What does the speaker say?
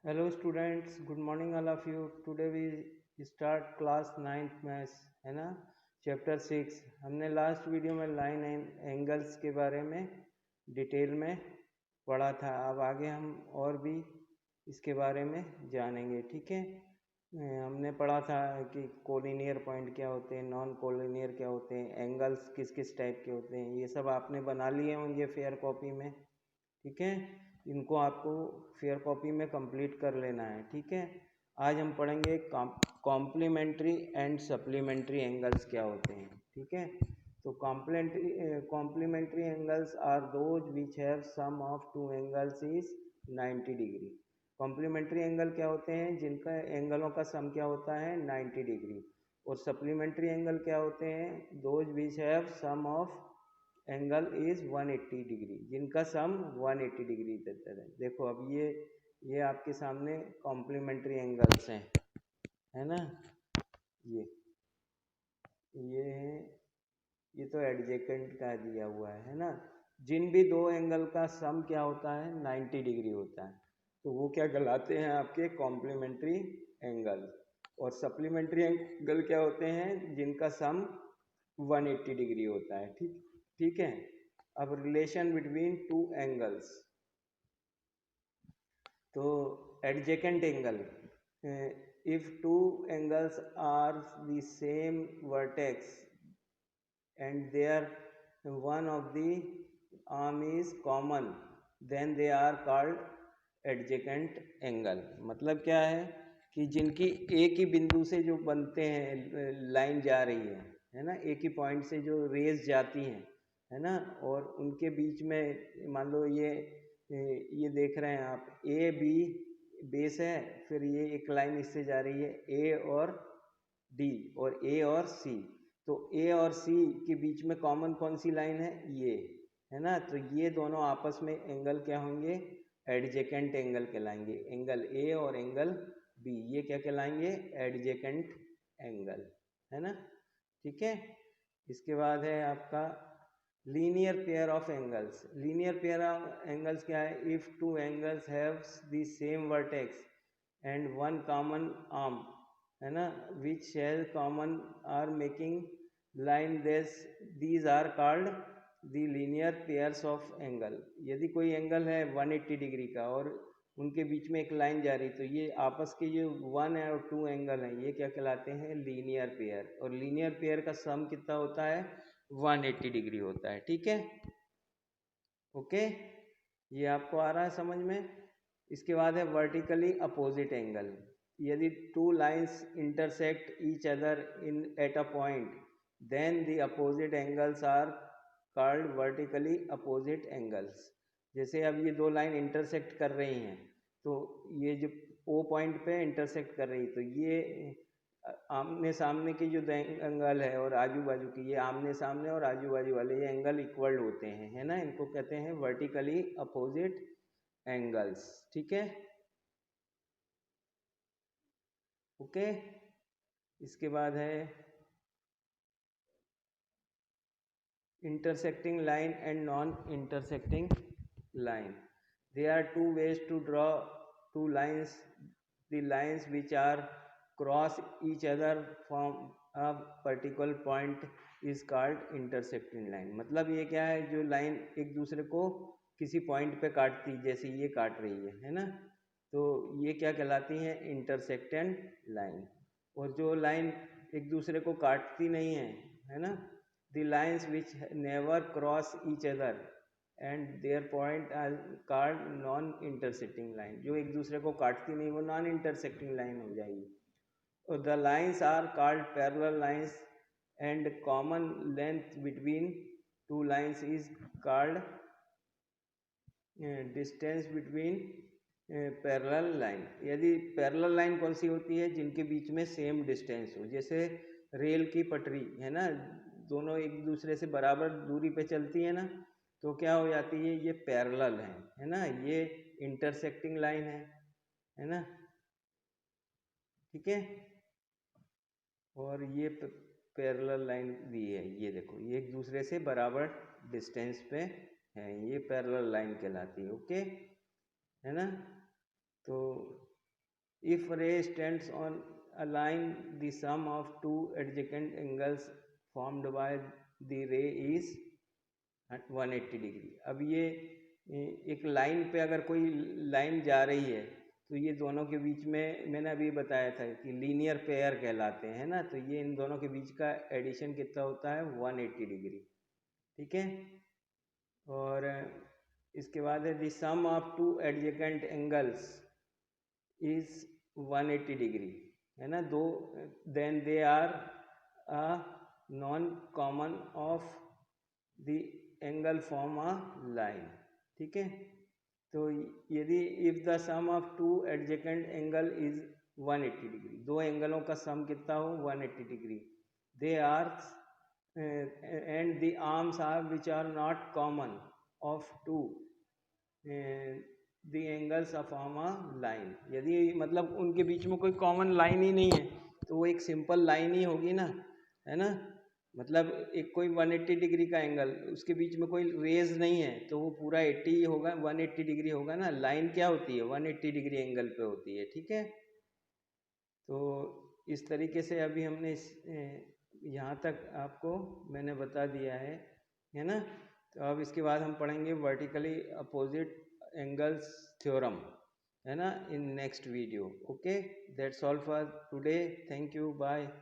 Hello students, good morning all of you. Today we start class 9th maths है ना, chapter 6। हमने last video में line and angles के बारे में डिटेल में पढ़ा था। अब आगे हम और भी इसके बारे में जानेंगे, ठीक है। हमने पढ़ा था कि कोलिनियर पॉइंट क्या होते हैं, नॉन कोलिनियर क्या होते हैं, एंगल्स किस किस टाइप के होते हैं, ये सब आपने बना लिए होंगे फेयर कॉपी में, ठीक है। इनको आपको फेयर कॉपी में कंप्लीट कर लेना है, ठीक है। आज हम पढ़ेंगे कॉम्प्लीमेंट्री एंड सप्लीमेंट्री एंगल्स क्या होते हैं, ठीक है। तो complementary angles are those which have sum of two angles is 90 degree. Complementary angle क्या होते हैं जिनका एंगलों का सम क्या होता है 90 डिग्री। और सप्लीमेंट्री एंगल क्या होते हैं those which have sum of angle is 180 degree, जिनका सम 180 डिग्री देता है। देखो अब ये आपके सामने कॉम्प्लीमेंट्री एंगल्स हैं, है ना। ये है, ये तो एडजेकेंट का दिया हुआ है ना। जिन भी दो एंगल का सम क्या होता है 90 डिग्री होता है, तो वो क्या कहलाते हैं आपके कॉम्प्लीमेंट्री एंगल। और सप्लीमेंट्री एंगल क्या होते हैं जिनका सम 180 डिग्री होता है, ठीक ठीक है। अब रिलेशन बिटवीन टू एंगल्स, तो adjacent angle, if two angles are the same vertex and there one of the arm is common, then they are called adjacent angle। मतलब क्या है कि जिनकी एक ही बिंदु से जो बनते हैं, लाइन जा रही है ना, एक ही पॉइंट से जो रेज जाती हैं, है ना, और उनके बीच में मान लो ये देख रहे हैं आप, ए बी बेस है, फिर ये एक लाइन इससे जा रही है ए और डी और ए और सी। तो ए और सी के बीच में कॉमन कौन सी लाइन है, ये है ना। तो ये दोनों आपस में एंगल क्या होंगे, एडजेकेंट एंगल कहलाएंगे। एंगल ए और एंगल बी ये क्या कहलाएंगे, एडजेकेंट एंगल, है ना, ठीक है। इसके बाद है आपका linear pair of angles. Linear pair of angles क्या है, if two angles have the same vertex and one common arm, है ना, which share common are making line this, these are called the linear pairs of angle. यदि कोई angle है 180 degree का और उनके बीच में एक लाइन जा रही, तो ये आपस के जो 1 और 2 एंगल हैं ये क्या कहलाते हैं, लीनियर पेयर। और लीनियर पेयर का सम कितना होता है 180 डिग्री होता है, ठीक है। ओके, ये आपको आ रहा है समझ में। इसके बाद है वर्टिकली अपोजिट एंगल। यदि two lines intersect each other in at a point, then the opposite angles are called vertically opposite angles. जैसे अब ये दो लाइन इंटरसेक्ट कर रही हैं, तो ये जो ओ पॉइंट पे इंटरसेक्ट कर रही, तो ये आमने सामने की जो एंगल है और आजू बाजू की, ये आमने सामने और आजू बाजू वाले ये एंगल इक्वल होते हैं, है ना। इनको कहते हैं वर्टिकली अपोजिट एंगल्स, ठीक है। ओके, इसके बाद है intersecting line and non-intersecting line. There are two ways to draw two lines. The lines which are cross each other from a particular point is called intersecting line। मतलब ये क्या है, जो लाइन एक दूसरे को किसी पॉइंट पे काटती, जैसे ये काट रही है ना, तो ये क्या कहलाती है, इंटरसेक्टेंट लाइन। और जो लाइन एक दूसरे को काटती नहीं है ना, the lines which never cross each other and their point are called non intersecting line। जो एक दूसरे को काटती नहीं वो नॉन इंटरसेक्टिंग लाइन हो जाएगी। और the lines are called parallel lines and common length between two lines is called distance between parallel line. यदि पैरेलल लाइन कौन सी होती है, जिनके बीच में सेम डिस्टेंस हो। जैसे रेल की पटरी है ना, दोनों एक दूसरे से बराबर दूरी पे चलती है ना, तो क्या हो जाती है, ये पैरेलल है ना, ये इंटरसेक्टिंग लाइन है ना, ठीक है। और ये पैरेलल लाइन भी है, ये देखो ये एक दूसरे से बराबर डिस्टेंस पे है, ये पैरेलल लाइन कहलाती है, ओके, है ना। तो if ray stands on a line, the sum of two adjacent angles formed by the ray is 180 degree. अब ये एक लाइन पे अगर कोई लाइन जा रही है तो ये दोनों के बीच में मैंने अभी बताया था कि लीनियर पेयर कहलाते हैं ना, तो ये इन दोनों के बीच का एडिशन कितना होता है 180 डिग्री। ठीक है, और इसके बाद है the sum of two adjacent angles is 180 degree, है ना। दो then they are a non common of the angle form a line. ठीक है, तो यदि if the sum of two adjacent angle is 180 degree, दो एंगलों का सम कितना हो 180 degree, they are and the arms are which are not common of to the angles of form a line. यदि मतलब उनके बीच में कोई कॉमन लाइन ही नहीं है तो वो एक सिंपल लाइन ही होगी ना, है ना। मतलब एक कोई 180 डिग्री का एंगल, उसके बीच में कोई रेज नहीं है तो वो पूरा 80 होगा, 180 डिग्री होगा ना। लाइन क्या होती है 180 डिग्री एंगल पे होती है। ठीक है, तो इस तरीके से अभी हमने यहाँ तक आपको मैंने बता दिया है ना। तो अब इसके बाद हम पढ़ेंगे वर्टिकली अपोजिट एंगल्स थ्योरम, है ना, in next video. Okay, that's all for today, thank you, bye.